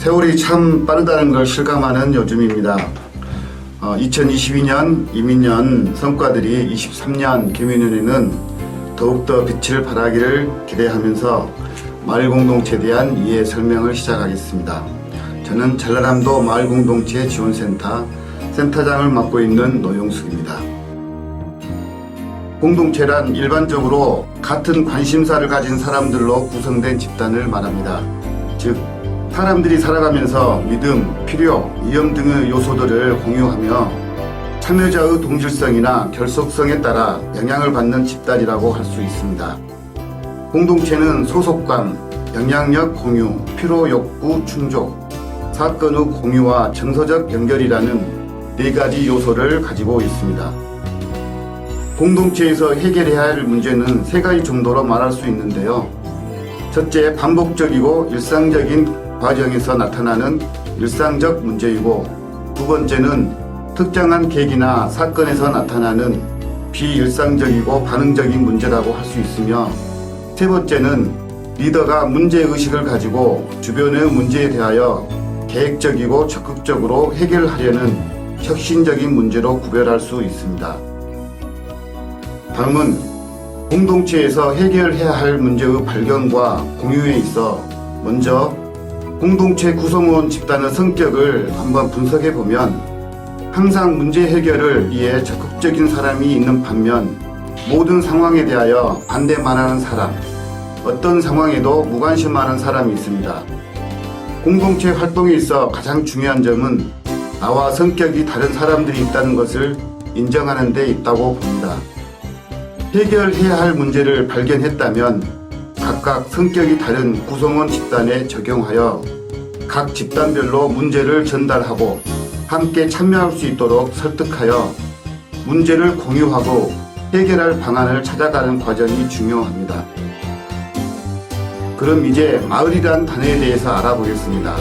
세월이 참 빠르다는 걸 실감하는 요즘입니다. 2022년 이민년 성과들이 23년 개민년에는 더욱더 빛을 발하기를 기대하면서 마을공동체에 대한 이해 설명을 시작하겠습니다. 저는 전라남도 마을공동체 지원센터 센터장을 맡고 있는 노용숙입니다. 공동체란 일반적으로 같은 관심사를 가진 사람들로 구성된 집단을 말합니다. 즉, 사람들이 살아가면서 믿음, 필요, 위험 등의 요소들을 공유하며 참여자의 동질성이나 결속성에 따라 영향을 받는 집단이라고 할 수 있습니다. 공동체는 소속감, 영향력 공유, 필요 욕구 충족, 사건의 공유와 정서적 연결이라는 네 가지 요소를 가지고 있습니다. 공동체에서 해결해야 할 문제는 세 가지 정도로 말할 수 있는데요. 첫째, 반복적이고 일상적인 과정에서 나타나는 일상적 문제이고, 두 번째는 특정한 계기나 사건에서 나타나는 비일상적이고 반응적인 문제라고 할 수 있으며, 세 번째는 리더가 문제의식을 가지고 주변의 문제에 대하여 계획적이고 적극적으로 해결하려는 혁신적인 문제로 구별할 수 있습니다. 다음은 공동체에서 해결해야 할 문제의 발견과 공유에 있어 먼저 공동체 구성원 집단의 성격을 한번 분석해 보면 항상 문제 해결을 위해 적극적인 사람이 있는 반면 모든 상황에 대하여 반대만 하는 사람, 어떤 상황에도 무관심하는 사람이 있습니다. 공동체 활동에 있어 가장 중요한 점은 나와 성격이 다른 사람들이 있다는 것을 인정하는 데 있다고 봅니다. 해결해야 할 문제를 발견했다면 각각 성격이 다른 구성원 집단에 적용하여 각 집단별로 문제를 전달하고 함께 참여할 수 있도록 설득하여 문제를 공유하고 해결할 방안을 찾아가는 과정이 중요합니다. 그럼 이제 마을이란 단어에 대해서 알아보겠습니다.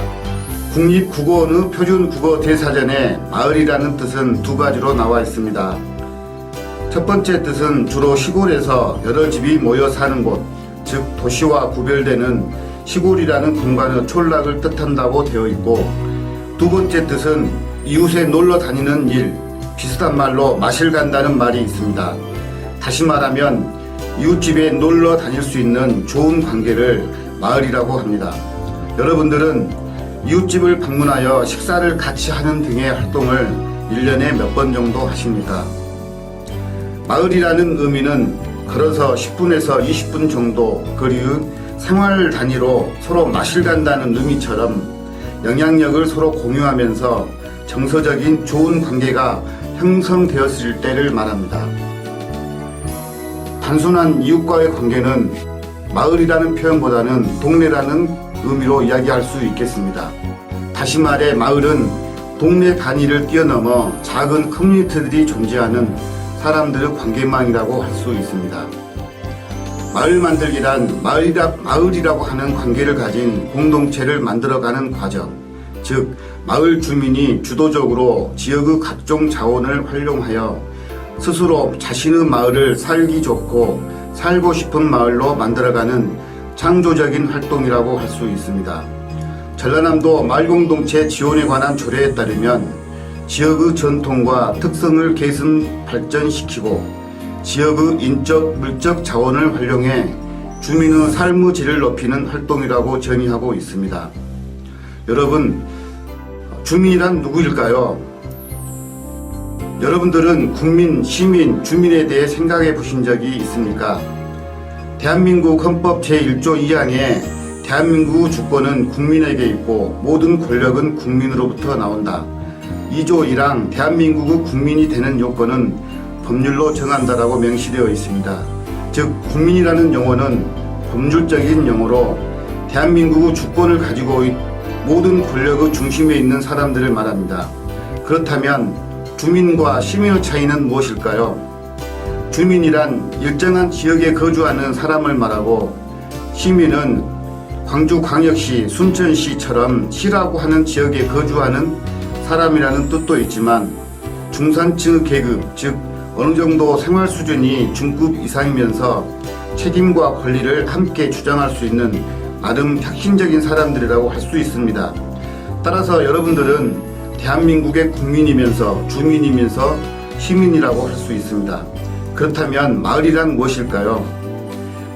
국립국어원의 표준국어 대사전에 마을이라는 뜻은 두 가지로 나와 있습니다. 첫 번째 뜻은 주로 시골에서 여러 집이 모여 사는 곳, 즉 도시와 구별되는 시골이라는 공간의 촌락을 뜻한다고 되어 있고, 두 번째 뜻은 이웃에 놀러 다니는 일, 비슷한 말로 마실 간다는 말이 있습니다. 다시 말하면 이웃집에 놀러 다닐 수 있는 좋은 관계를 마을이라고 합니다. 여러분들은 이웃집을 방문하여 식사를 같이 하는 등의 활동을 1년에 몇 번 정도 하십니까? 마을이라는 의미는 걸어서 10분에서 20분 정도 거리의 생활 단위로 서로 마실 간다는 의미처럼 영향력을 서로 공유하면서 정서적인 좋은 관계가 형성되었을 때를 말합니다. 단순한 이웃과의 관계는 마을이라는 표현보다는 동네라는 의미로 이야기할 수 있겠습니다. 다시 말해 마을은 동네 단위를 뛰어넘어 작은 커뮤니티들이 존재하는 사람들의 관계망이라고 할 수 있습니다. 마을 만들기란 마을이라고 하는 관계를 가진 공동체를 만들어가는 과정, 즉 마을 주민이 주도적으로 지역의 각종 자원을 활용하여 스스로 자신의 마을을 살기 좋고 살고 싶은 마을로 만들어가는 창조적인 활동이라고 할 수 있습니다. 전라남도 마을공동체 지원에 관한 조례에 따르면 지역의 전통과 특성을 개선 발전시키고 지역의 인적, 물적 자원을 활용해 주민의 삶의 질을 높이는 활동이라고 정의하고 있습니다. 여러분, 주민이란 누구일까요? 여러분들은 국민, 시민, 주민에 대해 생각해 보신 적이 있습니까? 대한민국 헌법 제1조 2항에 대한민국 주권은 국민에게 있고 모든 권력은 국민으로부터 나온다. 2조 1항 대한민국의 국민이 되는 요건은 법률로 정한다라고 명시되어 있습니다. 즉 국민이라는 용어는 법률적인 용어로 대한민국의 주권을 가지고 모든 권력의 중심에 있는 사람들을 말합니다. 그렇다면 주민과 시민의 차이는 무엇일까요? 주민이란 일정한 지역에 거주하는 사람을 말하고, 시민은 광주광역시, 순천시처럼 시라고 하는 지역에 거주하는 사람이라는 뜻도 있지만 중산층의 계급, 즉 어느 정도 생활 수준이 중급 이상이면서 책임과 권리를 함께 주장할 수 있는 나름 혁신적인 사람들이라고 할 수 있습니다. 따라서 여러분들은 대한민국의 국민이면서 주민이면서 시민이라고 할 수 있습니다. 그렇다면 마을이란 무엇일까요?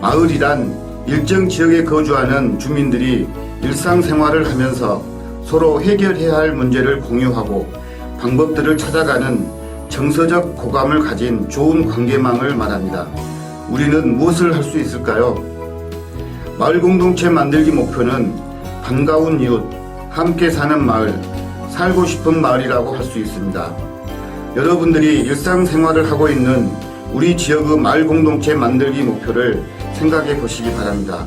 마을이란 일정 지역에 거주하는 주민들이 일상생활을 하면서 서로 해결해야 할 문제를 공유하고 방법들을 찾아가는 정서적 고감을 가진 좋은 관계망을 말합니다. 우리는 무엇을 할 수 있을까요? 마을 공동체 만들기 목표는 반가운 이웃, 함께 사는 마을, 살고 싶은 마을이라고 할 수 있습니다. 여러분들이 일상생활을 하고 있는 우리 지역의 마을 공동체 만들기 목표를 생각해 보시기 바랍니다.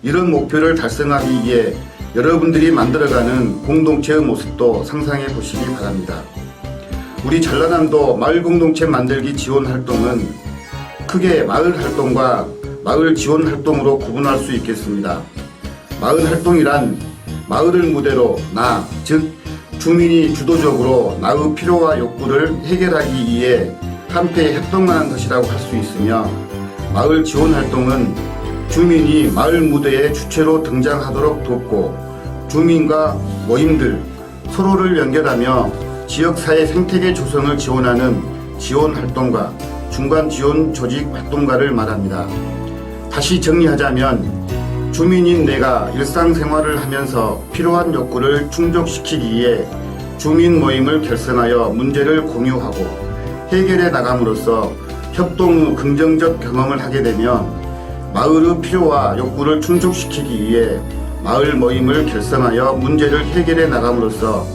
이런 목표를 달성하기 위해 여러분들이 만들어가는 공동체의 모습도 상상해 보시기 바랍니다. 우리 전라남도 마을 공동체 만들기 지원 활동은 크게 마을 활동과 마을 지원 활동으로 구분할 수 있겠습니다. 마을 활동이란 마을을 무대로 즉 주민이 주도적으로 나의 필요와 욕구를 해결하기 위해 함께 협동하는 것이라고 할 수 있으며, 마을 지원 활동은 주민이 마을 무대에 주체로 등장하도록 돕고 주민과 모임들 서로를 연결하며 지역사회 생태계 조성을 지원하는 지원 활동가, 중간 지원 조직 활동가를 말합니다. 다시 정리하자면 주민인 내가 일상생활을 하면서 필요한 욕구를 충족시키기 위해 주민 모임을 결성하여 문제를 공유하고 해결해 나감으로써 협동 후 긍정적 경험을 하게 되면 마을의 필요와 욕구를 충족시키기 위해 마을 모임을 결성하여 문제를 해결해 나감으로써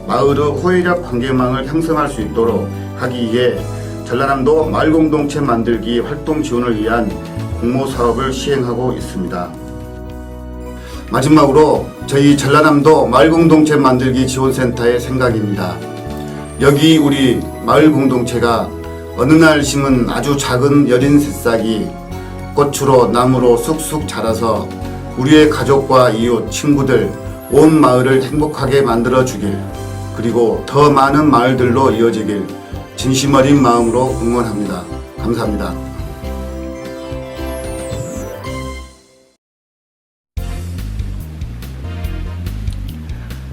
마을의 호혜적 관계망을 형성할 수 있도록 하기 위해 전라남도 마을공동체 만들기 활동 지원을 위한 공모사업을 시행하고 있습니다. 마지막으로 저희 전라남도 마을공동체 만들기 지원센터의 생각입니다. 여기 우리 마을공동체가 어느 날 심은 아주 작은 여린 새싹이 꽃으로 나무로 쑥쑥 자라서 우리의 가족과 이웃, 친구들, 온 마을을 행복하게 만들어주길, 그리고 더 많은 마을들로 이어지길 진심 어린 마음으로 응원합니다. 감사합니다.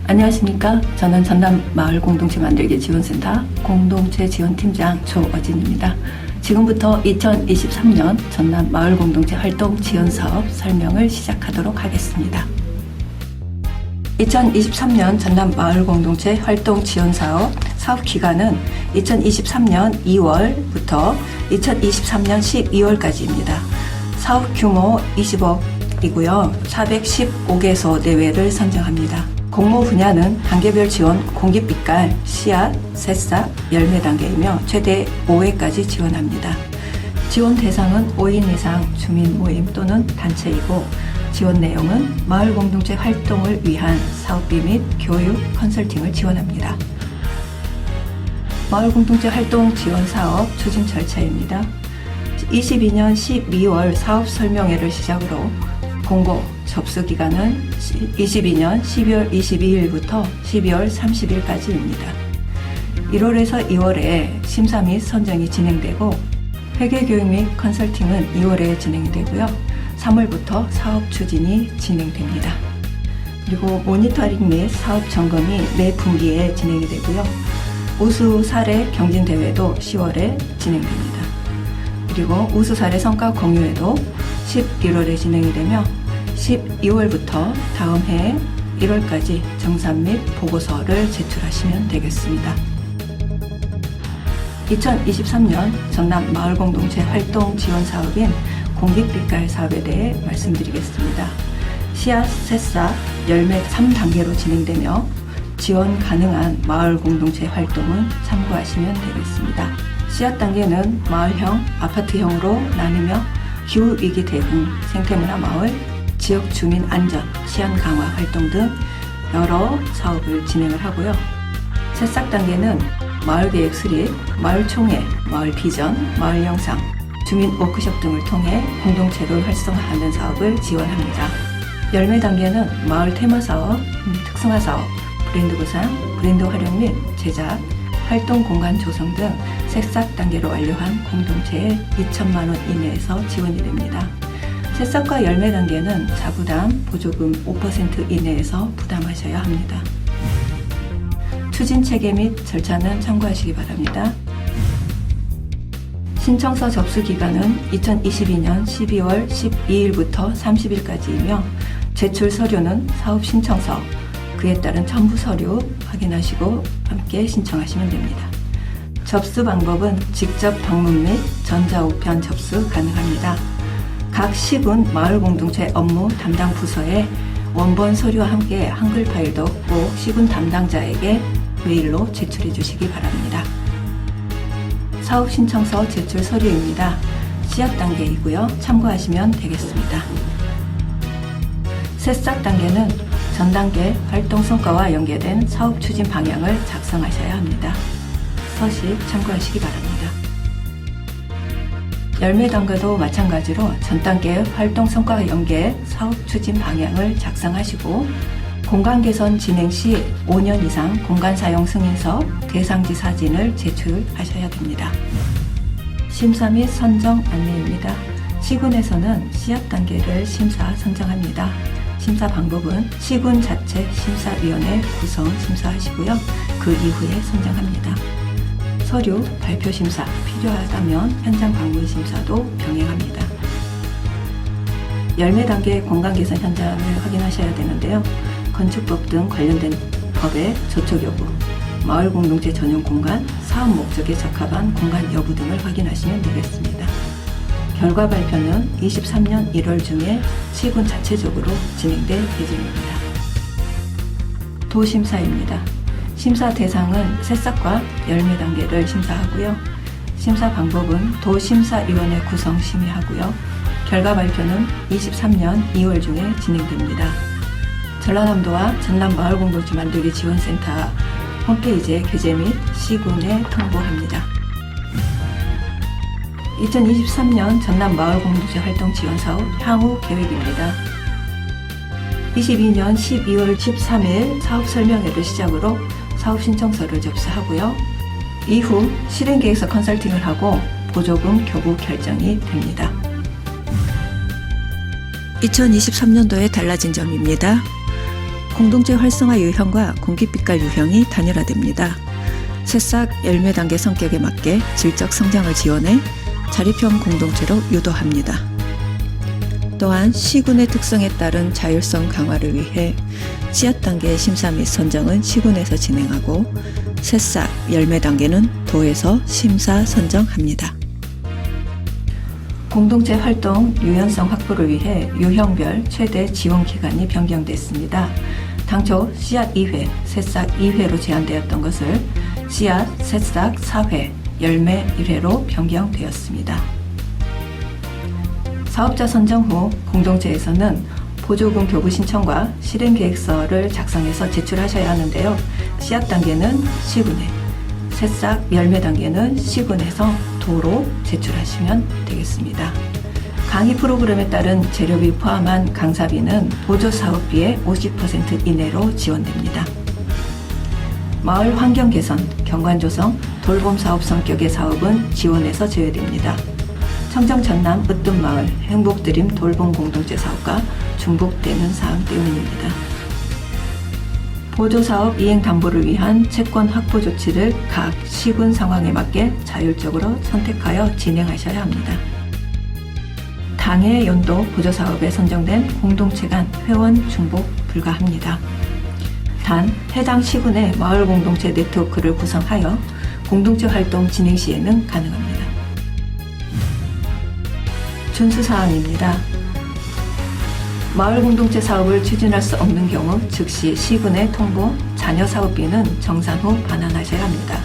안녕하십니까. 저는 전남 마을 공동체 만들기 지원센터 공동체 지원팀장 조어진입니다. 지금부터 2023년 전남 마을 공동체 활동 지원 사업 설명을 시작하도록 하겠습니다. 2023년 전남 마을 공동체 활동 지원 사업 기간은 2023년 2월부터 2023년 12월까지입니다. 사업 규모 20억이고요. 415개소 내외를 선정합니다. 공모 분야는 단계별 지원, 공기빛깔, 씨앗, 새싹, 열매 단계이며 최대 5회까지 지원합니다. 지원 대상은 5인 이상 주민 모임 또는 단체이고, 지원 내용은 마을 공동체 활동을 위한 사업비 및 교육, 컨설팅을 지원합니다. 마을 공동체 활동 지원 사업 추진 절차입니다. 22년 12월 사업 설명회를 시작으로 공고 접수 기간은 22년 12월 22일부터 12월 30일까지입니다. 1월에서 2월에 심사 및 선정이 진행되고 회계교육 및 컨설팅은 2월에 진행이 되고요. 3월부터 사업 추진이 진행됩니다. 그리고 모니터링 및 사업 점검이 매 분기에 진행이 되고요. 우수 사례 경진 대회도 10월에 진행됩니다. 그리고 우수 사례 성과 공유회도 11월에 진행이 되며 12월부터 다음 해 1월까지 정산 및 보고서를 제출하시면 되겠습니다. 2023년 전남 마을공동체 활동 지원 사업인 공기빛깔 사업에 대해 말씀드리겠습니다. 씨앗, 새싹, 열매 3단계로 진행되며 지원 가능한 마을 공동체 활동은 참고하시면 되겠습니다. 씨앗 단계는 마을형, 아파트형으로 나뉘며 기후위기 대응, 생태문화 마을, 지역 주민 안전, 치안 강화 활동 등 여러 사업을 진행을 하고요. 새싹 단계는 마을 계획 수립, 마을 총회, 마을 비전, 마을 영상, 주민 워크숍 등을 통해 공동체를 활성화하는 사업을 지원합니다. 열매 단계는 마을 테마 사업, 특성화 사업, 브랜드 구상, 브랜드 활용 및 제작, 활동 공간 조성 등 새싹 단계로 완료한 공동체에 2천만 원 이내에서 지원이 됩니다. 새싹과 열매 단계는 자부담, 보조금 5% 이내에서 부담하셔야 합니다. 추진 체계 및 절차는 참고하시기 바랍니다. 신청서 접수 기간은 2022년 12월 12일부터 30일까지이며 제출 서류는 사업 신청서, 그에 따른 첨부 서류 확인하시고 함께 신청하시면 됩니다. 접수 방법은 직접 방문 및 전자우편 접수 가능합니다. 각 시군 마을공동체 업무 담당 부서에 원본 서류와 함께 한글 파일도 꼭 시군 담당자에게 메일로 제출해 주시기 바랍니다. 사업 신청서 제출 서류입니다. 씨앗 단계이고요. 참고하시면 되겠습니다. 새싹 단계는 전 단계 활동 성과와 연계된 사업 추진 방향을 작성하셔야 합니다. 서식 참고하시기 바랍니다. 열매 단계도 마찬가지로 전 단계 활동 성과와 연계 사업 추진 방향을 작성하시고 공간 개선 진행 시 5년 이상 공간 사용 승인서, 대상지 사진을 제출하셔야 됩니다. 심사 및 선정 안내입니다. 시군에서는 씨앗 단계를 심사 선정합니다. 심사 방법은 시군 자체 심사위원회 구성 심사하시고요. 그 이후에 선정합니다. 서류, 발표 심사, 필요하다면 현장 방문 심사도 병행합니다. 열매 단계 공간 개선 현장을 확인하셔야 되는데요. 건축법 등 관련된 법의 저촉 여부, 마을 공동체 전용 공간, 사업 목적에 적합한 공간 여부 등을 확인하시면 되겠습니다. 결과 발표는 23년 1월 중에 시군 자체적으로 진행될 예정입니다. 도심사입니다. 심사 대상은 새싹과 열매 단계를 심사하고요. 심사 방법은 도심사위원회 구성 심의하고요. 결과 발표는 23년 2월 중에 진행됩니다. 전라남도와 전남마을공동체 만들기 지원센터 홈페이지에 게재 및 시군에 통보합니다. 2023년 전남마을공동체 활동 지원사업 향후 계획입니다. 22년 12월 13일 사업 설명회를 시작으로 사업 신청서를 접수하고요. 이후 실행계획서 컨설팅을 하고 보조금 교부 결정이 됩니다. 2023년도에 달라진 점입니다. 공동체 활성화 유형과 공기빛깔 유형이 단일화됩니다. 새싹 열매 단계 성격에 맞게 질적 성장을 지원해 자립형 공동체로 유도합니다. 또한 시군의 특성에 따른 자율성 강화를 위해 씨앗 단계의 심사 및 선정은 시군에서 진행하고 새싹 열매 단계는 도에서 심사 선정합니다. 공동체 활동 유연성 확보를 위해 유형별 최대 지원 기간이 변경됐습니다. 당초 씨앗 2회, 새싹 2회로 제한되었던 것을 씨앗, 새싹 4회, 열매 1회로 변경되었습니다. 사업자 선정 후 공동체에서는 보조금 교부 신청과 실행계획서를 작성해서 제출하셔야 하는데요. 씨앗 단계는 시군에, 새싹, 열매 단계는 시군에서 도로 제출하시면 되겠습니다. 강의 프로그램에 따른 재료비 포함한 강사비는 보조사업비의 50% 이내로 지원됩니다. 마을 환경 개선, 경관 조성, 돌봄 사업 성격의 사업은 지원에서 제외됩니다. 청정 전남 으뜸마을 행복드림 돌봄 공동체 사업과 중복되는 사항 때문입니다. 보조사업 이행 담보를 위한 채권 확보 조치를 각 시군 상황에 맞게 자율적으로 선택하여 진행하셔야 합니다. 당해 연도 보조사업에 선정된 공동체 간 회원 중복 불가합니다. 단 해당 시군의 마을 공동체 네트워크를 구성하여 공동체 활동 진행 시에는 가능합니다. 준수사항입니다. 마을 공동체 사업을 추진할 수 없는 경우 즉시 시군에 통보, 잔여 사업비는 정산 후 반환하셔야 합니다.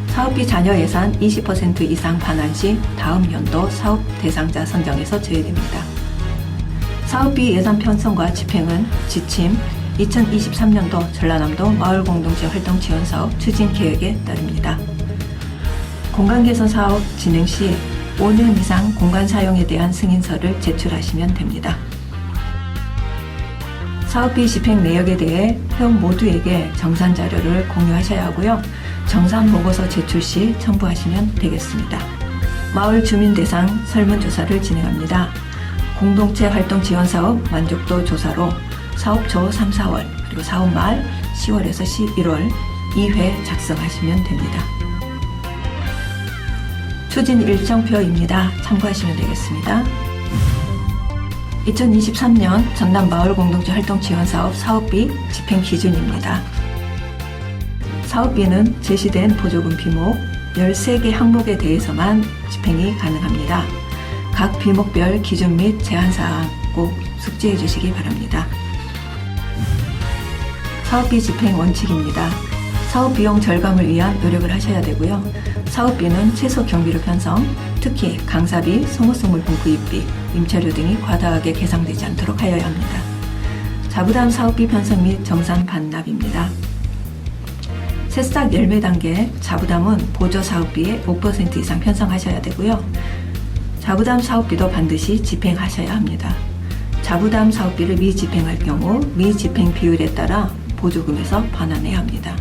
사업비 잔여 예산 20% 이상 반환 시 다음 연도 사업 대상자 선정에서 제외됩니다. 사업비 예산 편성과 집행은 지침 2023년도 전라남도 마을 공동체 활동 지원 사업 추진 계획에 따릅니다. 공간 개선 사업 진행 시 5년 이상 공간 사용에 대한 승인서를 제출하시면 됩니다. 사업비 집행 내역에 대해 회원 모두에게 정산 자료를 공유하셔야 하고요. 정산 보고서 제출 시 첨부하시면 되겠습니다. 마을 주민 대상 설문조사를 진행합니다. 공동체 활동 지원 사업 만족도 조사로 사업 초 3, 4월 그리고 사업 말 10월에서 11월 2회 작성하시면 됩니다. 추진 일정표입니다. 참고하시면 되겠습니다. 2023년 전남 마을공동체 활동 지원 사업 사업비 집행 기준입니다. 사업비는 제시된 보조금 비목 13개 항목에 대해서만 집행이 가능합니다. 각 비목별 기준 및 제한사항 꼭 숙지해 주시기 바랍니다. 사업비 집행 원칙입니다. 사업비용 절감을 위한 노력을 하셔야 되고요. 사업비는 최소 경비료 편성, 특히 강사비, 소모성 물품 구입비, 임차료 등이 과다하게 계상되지 않도록 하여야 합니다. 자부담 사업비 편성 및 정산 반납입니다. 새싹 열매 단계 자부담은 보조 사업비의 5% 이상 편성하셔야 되고요. 자부담 사업비도 반드시 집행하셔야 합니다. 자부담 사업비를 미집행할 경우 미집행 비율에 따라 보조금에서 반환해야 합니다.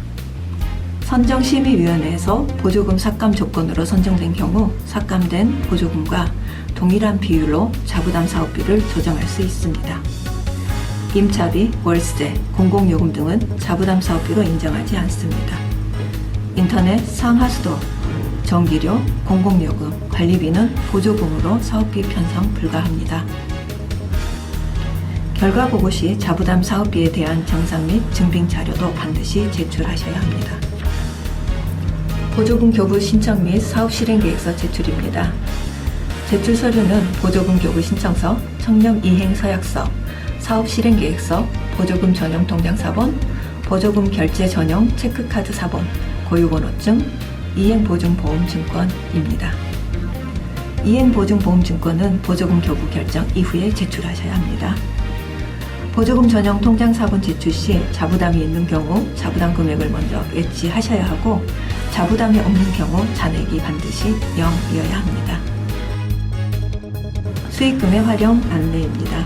선정심의위원회에서 보조금 삭감 조건으로 선정된 경우 삭감된 보조금과 동일한 비율로 자부담 사업비를 조정할 수 있습니다. 임차비, 월세, 공공요금 등은 자부담 사업비로 인정하지 않습니다. 인터넷, 상하수도, 전기료, 공공요금, 관리비는 보조금으로 사업비 편성 불가합니다. 결과 보고 시 자부담 사업비에 대한 정산 및 증빙 자료도 반드시 제출하셔야 합니다. 보조금 교부 신청 및 사업 실행 계획서 제출입니다. 제출 서류는 보조금 교부 신청서, 청렴 이행 서약서, 사업 실행 계획서, 보조금 전용 통장 사본, 보조금 결제 전용 체크카드 사본, 고유번호증, 이행보증보험증권입니다. 이행보증보험증권은 보조금 교부 결정 이후에 제출하셔야 합니다. 보조금 전용 통장 사본 제출 시 자부담이 있는 경우 자부담 금액을 먼저 외치하셔야 하고 자부담이 없는 경우 잔액이 반드시 0이어야 합니다. 수익금의 활용 안내입니다.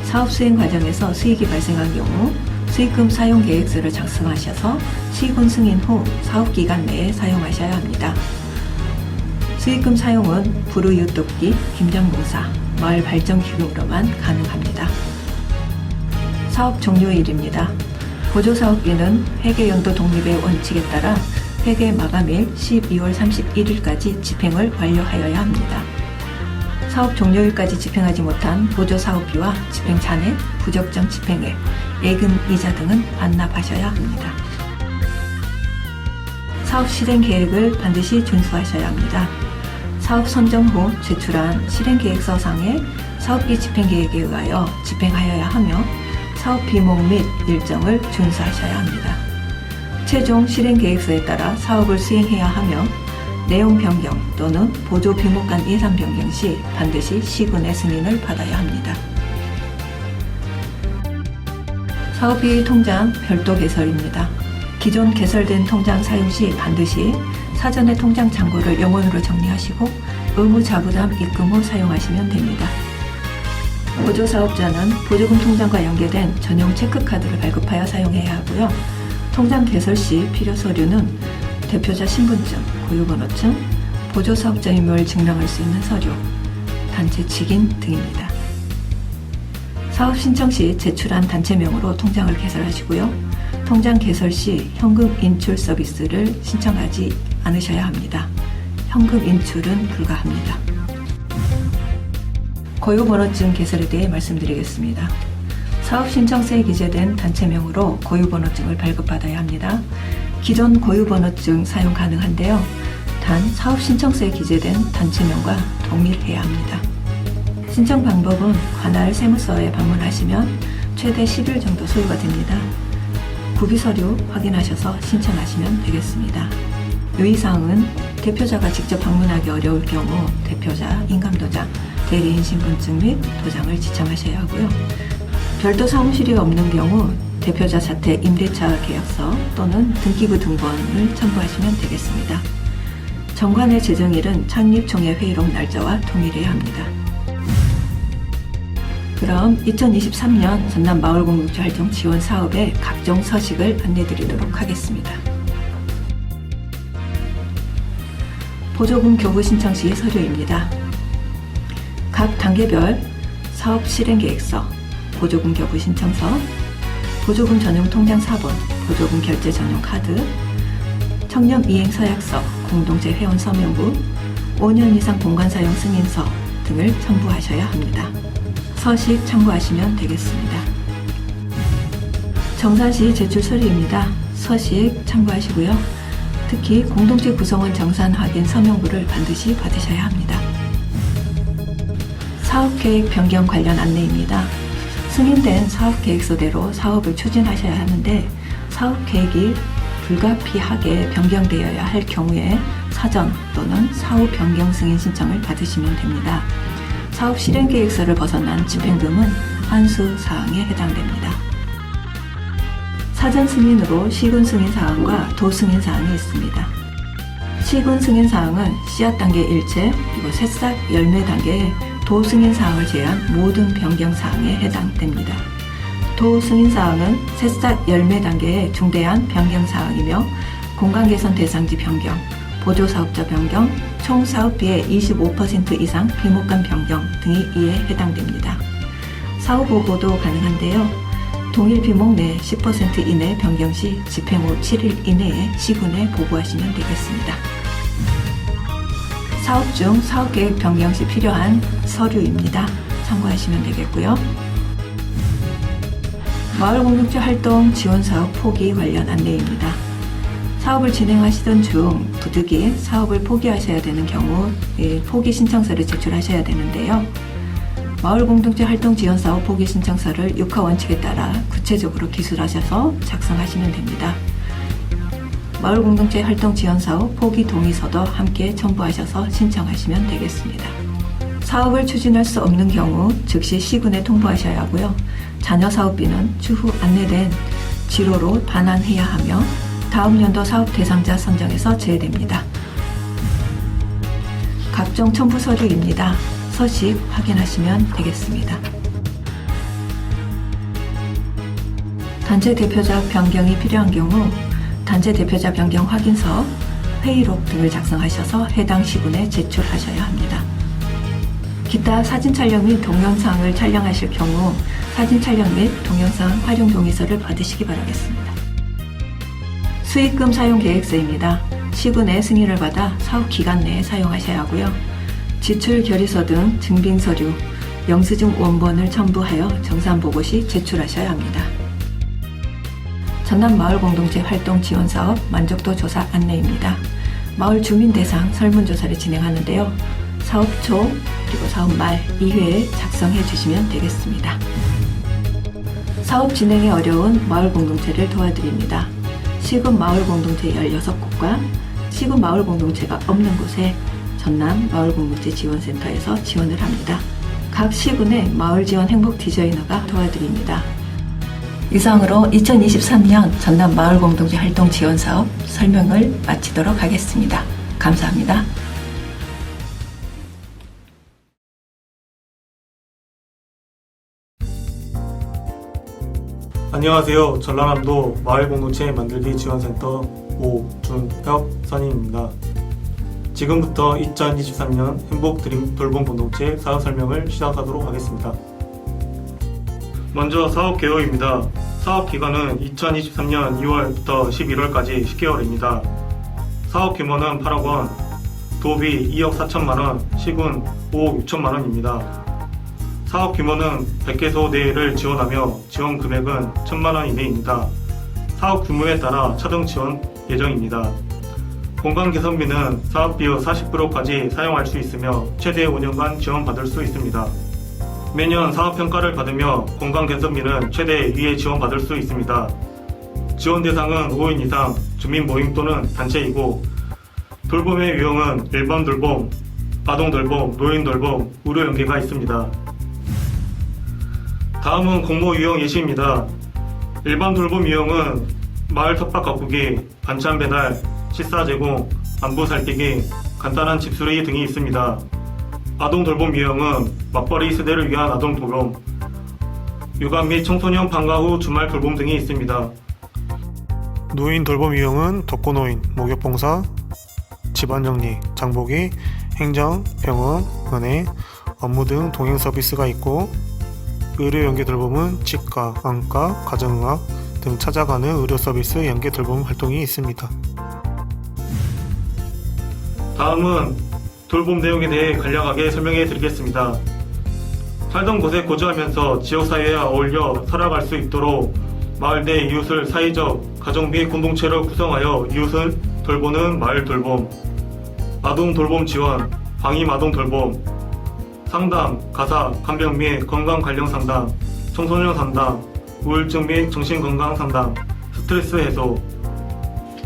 사업 수행 과정에서 수익이 발생한 경우 수익금 사용 계획서를 작성하셔서 시군 승인 후 사업기간 내에 사용하셔야 합니다. 수익금 사용은 불우이웃 돕기, 김장봉사, 마을 발전 기금으로만 가능합니다. 사업 종료일입니다. 보조사업비는 회계연도 독립의 원칙에 따라 회계 마감일 12월 31일까지 집행을 완료하여야 합니다. 사업 종료일까지 집행하지 못한 보조사업비와 집행 잔액, 부적정 집행액, 예금, 이자 등은 반납하셔야 합니다. 사업 실행 계획을 반드시 준수하셔야 합니다. 사업 선정 후 제출한 실행계획서상의 사업비 집행계획에 의하여 집행하여야 하며 사업 비목 및 일정을 준수하셔야 합니다. 최종 실행계획서에 따라 사업을 수행해야 하며 내용 변경 또는 보조 비목 간 예산 변경 시 반드시 시군의 승인을 받아야 합니다. 사업비 통장 별도 개설입니다. 기존 개설된 통장 사용 시 반드시 사전에 통장 잔고를 영원으로 정리하시고 의무 자부담 입금 후 사용하시면 됩니다. 보조사업자는 보조금 통장과 연계된 전용 체크카드를 발급하여 사용해야 하고요. 통장 개설 시 필요 서류는 대표자 신분증, 고유번호증, 보조사업자임을 증명할 수 있는 서류, 단체 직인 등입니다. 사업 신청 시 제출한 단체명으로 통장을 개설하시고요. 통장 개설 시 현금 인출 서비스를 신청하지 않으셔야 합니다. 현금 인출은 불가합니다. 고유번호증 개설에 대해 말씀드리겠습니다. 사업 신청서에 기재된 단체명으로 고유번호증을 발급받아야 합니다. 기존 고유번호증 사용 가능한데요. 단 사업 신청서에 기재된 단체명과 동일해야 합니다. 신청 방법은 관할 세무서에 방문하시면 최대 10일 정도 소요가 됩니다. 구비서류 확인하셔서 신청하시면 되겠습니다. 유의사항은 대표자가 직접 방문하기 어려울 경우 대표자 인감도장, 대리인 신분증 및 도장을 지참하셔야 하고요. 별도 사무실이 없는 경우 대표자 자택 임대차 계약서 또는 등기부 등본을 첨부하시면 되겠습니다. 정관의 제정일은 창립총회 회의록 날짜와 동일해야 합니다. 그럼 2023년 전남 마을공동체 활동 지원 사업의 각종 서식을 안내드리도록 하겠습니다. 보조금 교부 신청 시 서류입니다. 각 단계별 사업 실행 계획서, 보조금 교부 신청서, 보조금 전용 통장 사본, 보조금 결제 전용 카드, 청렴 이행 서약서, 공동체 회원 서명부, 5년 이상 공간 사용 승인서 등을 첨부하셔야 합니다. 서식 참고하시면 되겠습니다. 정산시 제출 서류입니다. 서식 참고하시고요. 특히 공동체 구성원 정산 확인 서명부를 반드시 받으셔야 합니다. 사업계획 변경 관련 안내입니다. 승인된 사업계획서대로 사업을 추진하셔야 하는데 사업계획이 불가피하게 변경되어야 할 경우에 사전 또는 사후 변경 승인 신청을 받으시면 됩니다. 사업 실행계획서를 벗어난 집행금은 환수 사항에 해당됩니다. 사전 승인으로 시군 승인 사항과 도 승인 사항이 있습니다. 시군 승인 사항은 씨앗 단계 일체 그리고 새싹 열매 단계의 도 승인 사항을 제외한 모든 변경 사항에 해당됩니다. 도 승인 사항은 새싹 열매 단계의 중대한 변경 사항이며 공간 개선 대상지 변경, 보조 사업자 변경, 총 사업비의 25% 이상 비목간 변경 등이 이에 해당됩니다. 사후 보고도 가능한데요. 동일 비목 내 10% 이내 변경 시 집행 후 7일 이내에 시군에 보고하시면 되겠습니다. 사업 중 사업계획 변경 시 필요한 서류입니다. 참고하시면 되겠고요. 마을공동체 활동 지원사업 포기 관련 안내입니다. 사업을 진행하시던 중 부득이 사업을 포기하셔야 되는 경우 포기 신청서를 제출하셔야 되는데요. 마을공동체 활동 지원사업 포기 신청서를 6화 원칙에 따라 구체적으로 기술하셔서 작성하시면 됩니다. 마을공동체 활동 지원사업 포기 동의서도 함께 첨부하셔서 신청하시면 되겠습니다. 사업을 추진할 수 없는 경우 즉시 시군에 통보하셔야 하고요. 잔여 사업비는 추후 안내된 지로로 반환해야 하며 다음 연도 사업 대상자 선정에서 제외됩니다. 각종 첨부 서류입니다. 서식 확인하시면 되겠습니다. 단체 대표자 변경이 필요한 경우 단체 대표자 변경 확인서, 회의록 등을 작성하셔서 해당 시군에 제출하셔야 합니다. 기타 사진 촬영 및 동영상을 촬영하실 경우 사진 촬영 및 동영상 활용 동의서를 받으시기 바라겠습니다. 수익금 사용 계획서입니다. 시군의 승인을 받아 사업 기간 내에 사용하셔야 하고요. 지출 결의서 등 증빙 서류, 영수증 원본을 첨부하여 정산 보고 시 제출하셔야 합니다. 전남 마을 공동체 활동 지원 사업 만족도 조사 안내입니다. 마을 주민 대상 설문조사를 진행하는데요. 사업 초 그리고 사업 말 2회에 작성해 주시면 되겠습니다. 사업 진행에 어려운 마을 공동체를 도와드립니다. 시군 마을 공동체 16곳과 시군 마을 공동체가 없는 곳에 전남 마을 공동체 지원센터에서 지원을 합니다. 각 시군의 마을 지원 행복 디자이너가 도와드립니다. 이상으로 2023년 전남 마을 공동체 활동 지원 사업 설명을 마치도록 하겠습니다. 감사합니다. 안녕하세요. 전라남도 마을공동체 만들기 지원센터 오준혁 선임입니다. 지금부터 2023년 행복 돌봄 공동체 사업 설명을 시작하도록 하겠습니다. 먼저 사업 개요입니다. 사업 기간은 2023년 2월부터 11월까지 10개월입니다. 사업 규모는 8억 원, 도비 2억 4천만 원, 시군 5억 6천만 원입니다. 사업 규모는 100개소 내를 지원하며 지원 금액은 1,000만 원 이내입니다. 사업 규모에 따라 차등 지원 예정입니다. 공간 개선비는 사업비의 40%까지 사용할 수 있으며 최대 5년간 지원받을 수 있습니다. 매년 사업평가를 받으며 공간 개선비는 최대 2회 지원받을 수 있습니다. 지원 대상은 5인 이상 주민 모임 또는 단체이고 돌봄의 유형은 일반 돌봄, 아동 돌봄, 노인 돌봄, 의료 연계가 있습니다. 다음은 공모 유형 예시입니다. 일반 돌봄 유형은 마을 텃밭 가꾸기, 반찬 배달, 식사 제공, 안부 살피기, 간단한 집수리 등이 있습니다. 아동 돌봄 유형은 맞벌이 세대를 위한 아동 돌봄, 육아 및 청소년 방과 후 주말 돌봄 등이 있습니다. 노인 돌봄 유형은 독거노인, 목욕봉사, 집안정리, 장보기, 행정, 병원, 은행, 업무 등 동행 서비스가 있고 의료 연계 돌봄은 치과, 안과, 가정의학 등 찾아가는 의료 서비스 연계 돌봄 활동이 있습니다. 다음은 돌봄 내용에 대해 간략하게 설명해 드리겠습니다. 살던 곳에 거주하면서 지역사회와 어울려 살아갈 수 있도록 마을 내 이웃을 사회적, 가정 및 공동체로 구성하여 이웃을 돌보는 마을 돌봄, 아동 돌봄 지원, 방임 아동 돌봄, 상담, 가사, 간병 및 건강 관련 상담, 청소년 상담, 우울증 및 정신건강 상담, 스트레스 해소,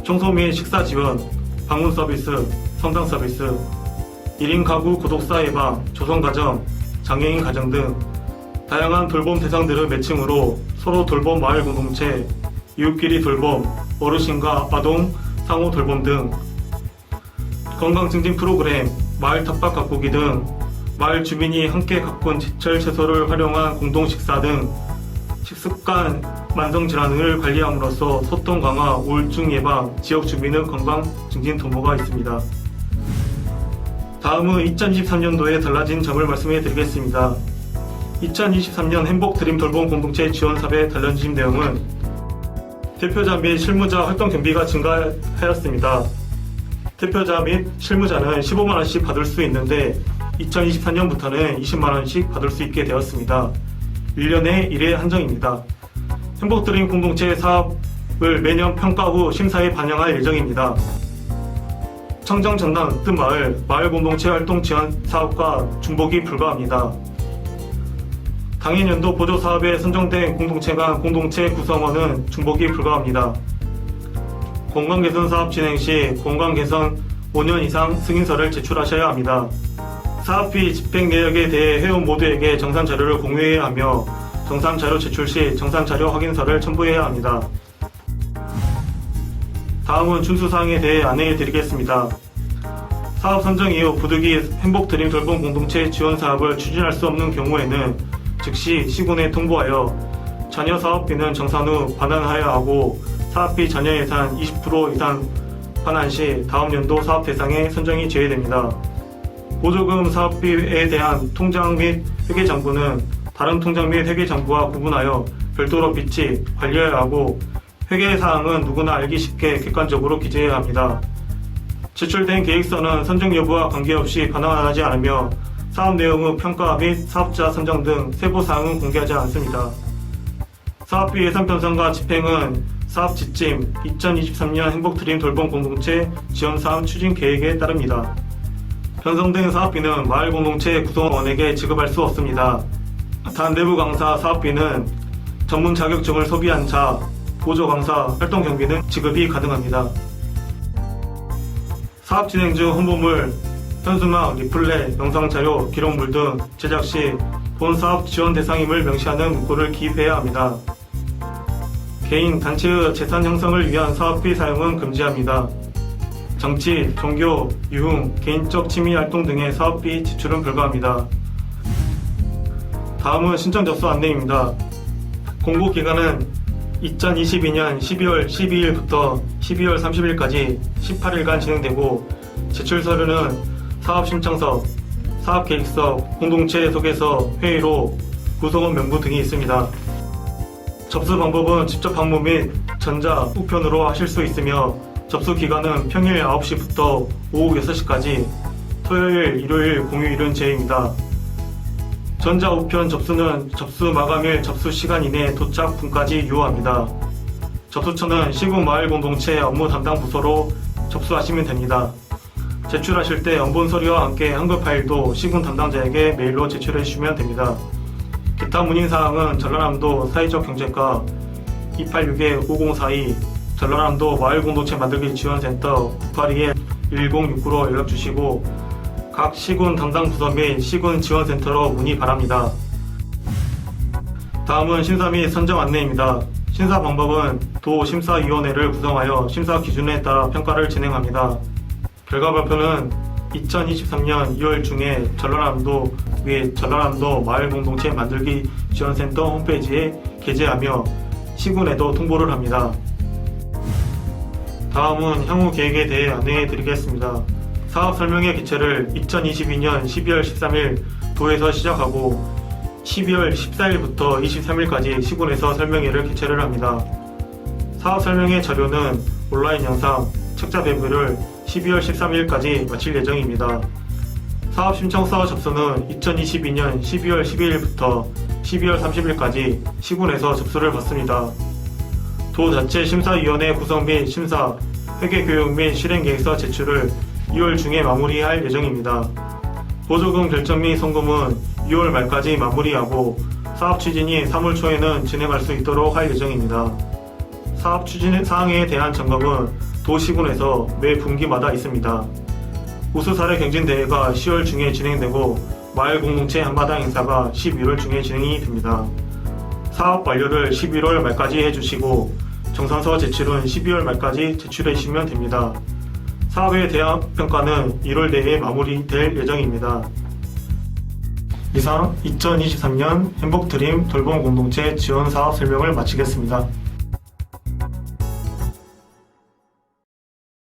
청소 및 식사 지원, 방문 서비스, 성당 서비스, 1인 가구 고독사 예방, 조성가정, 장애인 가정 등 다양한 돌봄 대상들을 매칭으로 서로 돌봄 마을 공동체, 이웃끼리 돌봄, 어르신과 아동 상호 돌봄 등 건강 증진 프로그램, 마을 텃밭 가꾸기 등 마을 주민이 함께 가꾼 제철 채소를 활용한 공동 식사 등 식습관 만성 질환을 관리함으로써 소통 강화, 우울증 예방, 지역 주민의 건강 증진 도모가 있습니다. 다음은 2023년도에 달라진 점을 말씀해 드리겠습니다. 2023년 행복 드림 돌봄 공동체 지원 사업의 달라진 내용은 대표자 및 실무자 활동 경비가 증가하였습니다. 대표자 및 실무자는 15만원씩 받을 수 있는데 2023년부터는 20만원씩 받을 수 있게 되었습니다. 1년에 1회 한정입니다. 행복드림 공동체 사업을 매년 평가 후 심사에 반영할 예정입니다. 청정 전남 뜻마을 마을 공동체 활동 지원 사업과 중복이 불가합니다. 당해년도 보조 사업에 선정된 공동체 간 공동체 구성원은 중복이 불가합니다. 건강 개선 사업 진행 시 건강 개선 5년 이상 승인서를 제출하셔야 합니다. 사업비 집행 내역에 대해 회원 모두에게 정산 자료를 공유해야 하며 정산 자료 제출 시 정산 자료 확인서를 첨부해야 합니다. 다음은 준수사항에 대해 안내해 드리겠습니다. 사업 선정 이후 부득이 행복 드림 돌봄 공동체 지원 사업을 추진할 수 없는 경우에는 즉시 시군에 통보하여 잔여 사업비는 정산 후 반환하여야 하고 사업비 잔여 예산 20% 이상 반환 시 다음 연도 사업 대상에 선정이 제외됩니다. 보조금 사업비에 대한 통장 및 회계장부는 다른 통장 및 회계장부와 구분하여 별도로 비치, 관리해야 하고 회계사항은 누구나 알기 쉽게 객관적으로 기재해야 합니다. 제출된 계획서는 선정 여부와 관계없이 반환하지 않으며 사업 내용의 평가 및 사업자 선정 등 세부사항은 공개하지 않습니다. 사업비 예산 편성과 집행은 사업 지침 2023년 행복드림 돌봄 공동체 지원사업 추진 계획에 따릅니다. 편성된 사업비는 마을 공동체 구성원에게 지급할 수 없습니다. 단 내부 강사 사업비는 전문 자격증을 소비한 자, 보조 강사 활동 경비는 지급이 가능합니다. 사업 진행 중 홍보물, 현수막, 리플렛, 영상자료, 기록물 등 제작 시 본 사업 지원 대상임을 명시하는 문구를 기입해야 합니다. 개인, 단체의 재산 형성을 위한 사업비 사용은 금지합니다. 정치, 종교, 유흥, 개인적 취미 활동 등의 사업비 지출은 불가합니다. 다음은 신청 접수 안내입니다. 공고 기간은 2022년 12월 12일부터 12월 30일까지 18일간 진행되고 제출 서류는 사업 신청서, 사업 계획서, 공동체 소개서, 회의로, 구성원 명부 등이 있습니다. 접수 방법은 직접 방문 및 전자, 우편으로 하실 수 있으며 접수 기간은 평일 9시부터 오후 6시까지, 토요일, 일요일, 공휴일은 제외입니다. 전자 우편 접수는 접수 마감일 접수 시간 이내 도착 분까지 유효합니다. 접수처는 시군 마을 공동체 업무 담당 부서로 접수하시면 됩니다. 제출하실 때 원본 서류와 함께 한글 파일도 시군 담당자에게 메일로 제출해 주시면 됩니다. 기타 문의사항은 전라남도 사회적 경제과 286-5042 전라남도 마을 공동체 만들기 지원센터 982-1069로 연락 주시고 각 시군 담당 부서 및 시군 지원센터로 문의 바랍니다. 다음은 심사 및 선정 안내입니다. 심사 방법은 도심사위원회를 구성하여 심사 기준에 따라 평가를 진행합니다. 결과 발표는 2023년 2월 중에 전라남도 및 전라남도 마을 공동체 만들기 지원센터 홈페이지에 게재하며 시군에도 통보를 합니다. 다음은 향후 계획에 대해 안내해 드리겠습니다. 사업 설명회 개최를 2022년 12월 13일 도에서 시작하고 12월 14일부터 23일까지 시군에서 설명회를 개최를 합니다. 사업 설명회 자료는 온라인 영상, 책자 배부를 12월 13일까지 마칠 예정입니다. 사업 신청서 접수는 2022년 12월 12일부터 12월 30일까지 시군에서 접수를 받습니다. 도 자체 심사위원회 구성 및 심사, 회계교육 및 실행계획서 제출을 2월 중에 마무리할 예정입니다. 보조금 결정 및 송금은 2월 말까지 마무리하고 사업 추진이 3월 초에는 진행할 수 있도록 할 예정입니다. 사업 추진 사항에 대한 점검은 도시군에서 매 분기마다 있습니다. 우수 사례 경진 대회가 10월 중에 진행되고 마을 공동체 한마당 행사가 11월 중에 진행이 됩니다. 사업 완료를 11월 말까지 해주시고 정산서 제출은 12월 말까지 제출해 주시면 됩니다. 사업에 대한 평가는 1월 내에 마무리될 예정입니다. 이상 2023년 행복드림 돌봄 공동체 지원 사업 설명을 마치겠습니다.